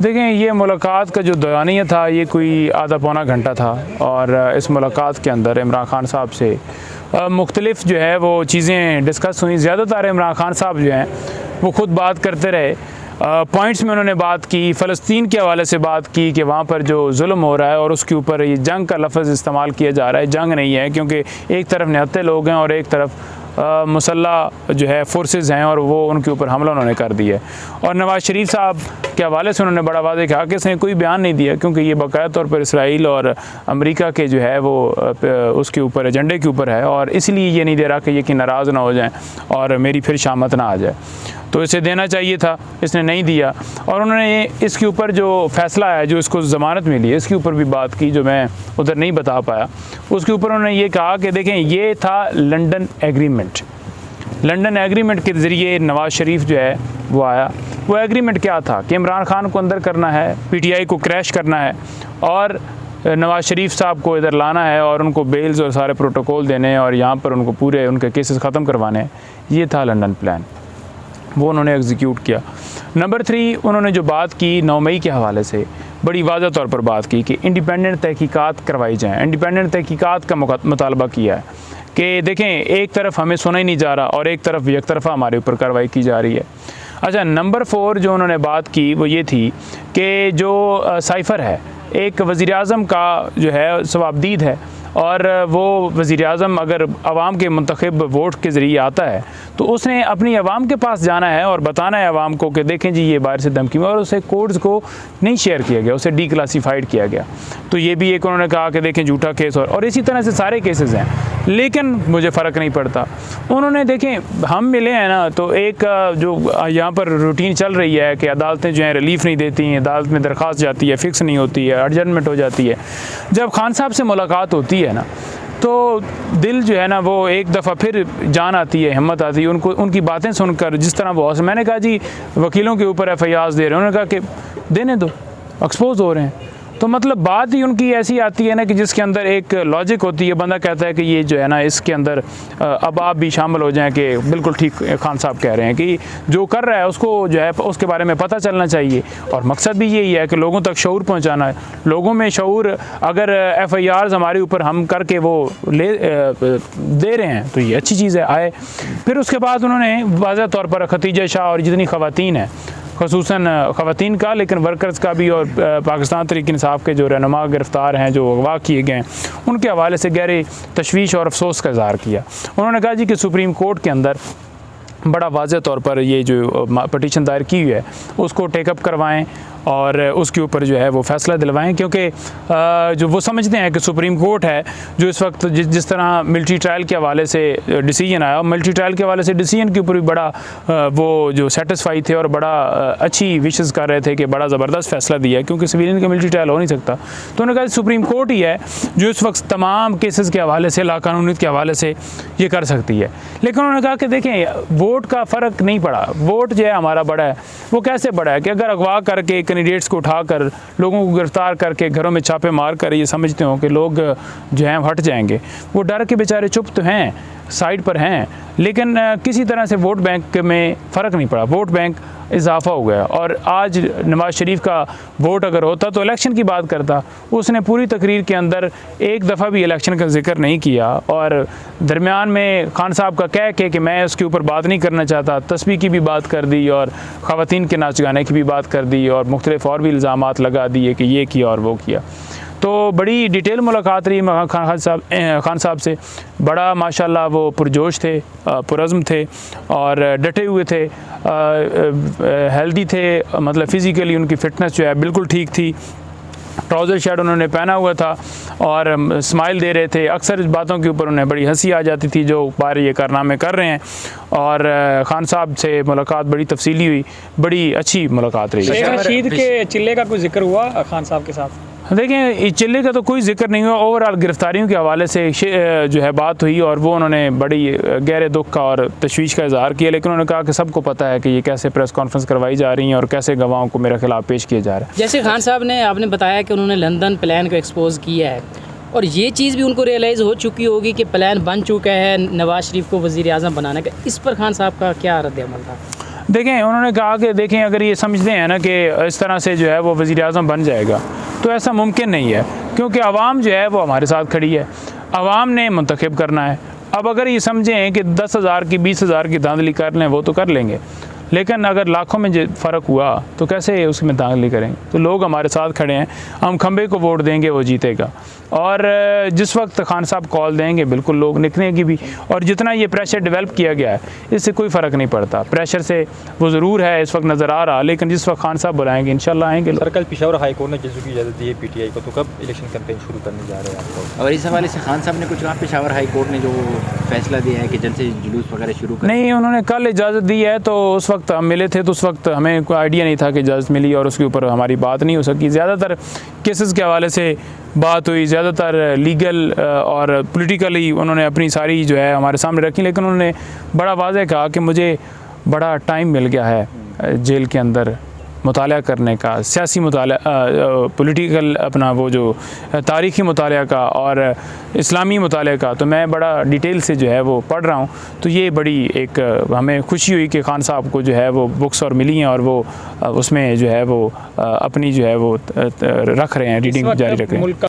देखें, ये मुलाकात का जो दौरानिया था ये कोई आधा पौना घंटा था और इस मुलाकात के अंदर इमरान खान साहब से मुख्तलिफ़ जो है वो चीज़ें डिस्कस हुई। ज़्यादातर इमरान खान साहब जो हैं वो ख़ुद बात करते रहे। पॉइंट्स में उन्होंने बात की, फ़लस्तीन के हवाले से बात की कि वहाँ पर जो जुल्म हो रहा है और उसके ऊपर ये जंग का लफ्ज़ इस्तेमाल किया जा रहा है। जंग नहीं है, क्योंकि एक तरफ निहत्ते लोग हैं और एक तरफ मुसल्ला जो है फोर्सेस हैं और वो उनके ऊपर हमला उन्होंने कर दिया है। और नवाज़ शरीफ साहब के हवाले से उन्होंने बड़ा वाज़ेह कहा कि इसने कोई बयान नहीं दिया, क्योंकि ये बाकायदा तौर पर इसराइल और अमेरिका के जो है वो उसके ऊपर एजेंडे के ऊपर है और इसलिए ये नहीं दे रहा कि ये कि नाराज़ ना हो जाएं और मेरी फिर शामत ना आ जाए। तो इसे देना चाहिए था, इसने नहीं दिया। और उन्होंने इसके ऊपर जो फ़ैसला है, जो इसको ज़मानत मिली है, इसके ऊपर भी बात की जो मैं उधर नहीं बता पाया। उसके ऊपर उन्होंने ये कहा कि देखें, ये था लंदन एग्रीमेंट। लंदन एग्रीमेंट के ज़रिए नवाज़ शरीफ जो है वो आया। वो एग्रीमेंट क्या था कि इमरान खान को अंदर करना है, PTI को क्रैश करना है और नवाज़ शरीफ साहब को इधर लाना है और उनको बेल्स और सारे प्रोटोकॉल देने हैं और यहाँ पर उनको पूरे उनके केसेस ख़त्म करवाने हैं। ये था लंदन प्लान, वो उन्होंने एग्जीक्यूट किया। नंबर 3, उन्होंने जो बात की 9 मई के हवाले से बड़ी वाज़ह तौर पर बात की कि इंडिपेंडेंट तहकीकात करवाई जाएँ। इंडिपेंडेंट तहकीकात का मुतालबा किया है कि देखें, एक तरफ हमें सुना ही नहीं जा रहा और एक तरफ एक तरफा हमारे ऊपर कार्रवाई की जा रही है। अच्छा, नंबर 4 जो उन्होंने बात की वो ये थी कि जो साइफ़र है, एक वज़ीर-ए-आज़म का जो है सवाबदीद है और वो वज़ीर-ए-आज़म अगर आवाम के मुंतखब वोट के ज़रिए आता है तो उसने अपनी आवाम के पास जाना है और बताना है आवाम को कि देखें जी ये बाहर से धमकी में, और उसे कोड्स को नहीं शेयर किया गया, उसे डीक्लासीफाइड किया गया। तो ये भी एक उन्होंने कहा कि देखें झूठा केस और इसी तरह से सारे केसेस हैं, लेकिन मुझे फ़र्क नहीं पड़ता। उन्होंने देखें, हम मिले हैं ना, तो एक जो यहाँ पर रूटीन चल रही है कि अदालतें जो हैं रिलीफ़ नहीं देती हैं, अदालत में दरख्वास्त जाती है, फ़िक्स नहीं होती है, एडजमेंट हो जाती है। जब खान साहब से मुलाकात होती है ना, तो दिल जो है ना वो एक दफ़ा फिर जान आती है, हिम्मत आती है उनको, उनकी बातें सुनकर। जिस तरह वो, मैंने कहा जी वकीलों के ऊपर FIR दे रहे हैं, उन्होंने कहा कि देने दो, एक्सपोज हो रहे हैं। तो मतलब बात ही उनकी ऐसी आती है ना कि जिसके अंदर एक लॉजिक होती है। बंदा कहता है कि ये जो है ना इसके अंदर अब आप भी शामिल हो जाएं कि बिल्कुल ठीक खान साहब कह रहे हैं कि जो कर रहा है उसको जो है उसके बारे में पता चलना चाहिए। और मकसद भी यही है कि लोगों तक शऊर पहुंचाना है। लोगों में शऊर, अगर FIRs हमारे ऊपर हम करके वो दे रहे हैं तो ये अच्छी चीज़ है, आए। फिर उसके बाद उन्होंने वाज़ह तौर पर खतीजा शाह और जितनी ख़वातीन हैं, ख़ुसूसन ख़वातीन का, लेकिन वर्कर्स का भी, और पाकिस्तान तहरीक इंसाफ के जो रहनुमा गिरफ़्तार हैं, जो अगवा किए गए हैं, उनके हवाले से गहरी तशवीश और अफसोस का इज़हार किया। उन्होंने कहा जी कि सुप्रीम कोर्ट के अंदर बड़ा वाज़ह तौर पर ये जो पटिशन दायर की हुई है उसको टेकअप करवाएं और उसके ऊपर जो है वो फ़ैसला दिलवाएं, क्योंकि जो वो समझते हैं कि सुप्रीम कोर्ट है जो इस वक्त जिस तरह मिलिट्री ट्रायल के हवाले से डिसीजन आया, मिलिट्री ट्रायल के हवाले से डिसीजन के ऊपर भी बड़ा वो जो सेटिस्फाई थे और बड़ा अच्छी विशेज़ कर रहे थे कि बड़ा ज़बरदस्त फ़ैसला दिया है, क्योंकि सिविलियन का मिलिट्री ट्रायल हो नहीं सकता। तो उन्होंने कहा सुप्रीम कोर्ट ही है जो इस वक्त तमाम केसेस के हवाले से, लाकानूनियत के हवाले से ये कर सकती है। लेकिन उन्होंने कहा कि देखें, वोट का फ़र्क नहीं पड़ा, वोट जो है हमारा बड़ा है। वो कैसे बड़ा है कि अगर अगवा करके कैंडिडेट्स को उठाकर लोगों को गिरफ्तार करके घरों में छापे मार कर ये समझते हो कि लोग जो हैं हट जाएंगे, वो डर के बेचारे चुप तो हैं, साइड पर हैं, लेकिन किसी तरह से वोट बैंक में फ़र्क नहीं पड़ा। वोट बैंक इजाफा हो गया। और आज नवाज़ शरीफ का वोट अगर होता तो इलेक्शन की बात करता। उसने पूरी तकरीर के अंदर एक दफ़ा भी इलेक्शन का जिक्र नहीं किया और दरमियान में खान साहब का कह के कि मैं उसके ऊपर बात नहीं करना चाहता, तस्बीह की भी बात कर दी और ख़वातीन के नाच गाने की भी बात कर दी और मुख्तलिफ और भी इल्ज़ामात लगा दिए कि ये किया और वो किया। तो बड़ी डिटेल मुलाकात रही खान साहब से। बड़ा माशाल्लाह वो पुरजोश थे, पुरज़्म थे और डटे हुए थे, हेल्दी थे, मतलब फ़िज़िकली उनकी फ़िटनेस जो है बिल्कुल ठीक थी। ट्राउज़र शर्ट उन्होंने पहना हुआ था और स्माइल दे रहे थे। अक्सर इस बातों के ऊपर उन्हें बड़ी हंसी आ जाती थी जो बार ये कारनामे कर रहे हैं। और खान साहब से मुलाकात बड़ी तफसीली हुई, बड़ी अच्छी मुलाकात रही। शेख रशीद के चिल्ले का कोई जिक्र हुआ खान साहब के साथ? देखें, चिल्ले का तो कोई जिक्र नहीं हुआ। ओवरऑल गिरफ्तारियों के हवाले से जो है बात हुई और वो उन्होंने बड़ी गहरे दुख का और तशवीश का इजहार किया। लेकिन उन्होंने कहा कि सबको पता है कि ये कैसे प्रेस कॉन्फ्रेंस करवाई जा रही हैं और कैसे गवाहों को मेरे खिलाफ पेश किया जा रहा है। जैसे खान साहब ने, आपने बताया कि उन्होंने लंदन प्लान को एक्सपोज किया है और ये चीज़ भी उनको रियलाइज़ हो चुकी होगी कि प्लान बन चुका है नवाज़ शरीफ को वज़ीर-ए-आज़म बनाने का। इस पर खान साहब का क्या रद्द-ए-अमल था? देखें, उन्होंने कहा कि देखें, अगर ये समझते हैं ना कि इस तरह से जो है वो वज़ीर-ए-आज़म बन जाएगा, तो ऐसा मुमकिन नहीं है, क्योंकि आवाम जो है वो हमारे साथ खड़ी है, आवाम ने मुंतखब करना है। अब अगर ये समझें कि 10,000 की 20,000 की धांधली कर लें, वो तो कर लेंगे, लेकिन अगर लाखों में फ़र्क हुआ तो कैसे उसमें धांधली करेंगे? तो लोग हमारे साथ खड़े हैं, हम खंबे को वोट देंगे, वो जीतेगा। और जिस वक्त खान साहब कॉल देंगे बिल्कुल लोग निकलेंगे भी। और जितना ये प्रेशर डेवलप किया गया है, इससे कोई फ़र्क नहीं पड़ता। प्रेशर से वो ज़रूर है इस वक्त नज़र आ रहा, लेकिन जिस वक्त खान साहब बुलाएंगे इंशाल्लाह आएंगे लोग। सर, कल पेशावर हाई कोर्ट ने जजों की इजाज़त दी है पीटीआई को, तो कब इलेक्शन कैंपेन शुरू करने जा रहे हैं आप लोग? और इस हवाले से खान साहब ने कुछ कहा, पेशावर हाई कोर्ट ने जो फैसला दिया है कि जल्द से जुलूस वगैरह शुरू कर? नहीं, उन्होंने कल इजाज़त दी है, तो उस वक्त हम मिले थे, तो उस वक्त हमें कोई आइडिया नहीं था कि इजाज़त मिली, और उसके ऊपर हमारी बात नहीं हो सकी। ज़्यादातर केसेस के हवाले से बात हुई, ज़्यादातर लीगल और पॉलिटिकली उन्होंने अपनी सारी जो है हमारे सामने रखी, लेकिन उन्होंने बड़ा वाज़ेह कहा कि मुझे बड़ा टाइम मिल गया है जेल के अंदर मुताला करने का, सियासी मुताला, पॉलिटिकल अपना वो जो तारीख़ी मुताला का और इस्लामी मुताले का, तो मैं बड़ा डिटेल से जो है वो पढ़ रहा हूँ। तो ये बड़ी एक हमें खुशी हुई कि खान साहब को जो है वो बुक्स और मिली हैं, और वो उसमें जो है वो अपनी जो है वो रख रहे हैं, रीडिंग जारी रख रहे हैं।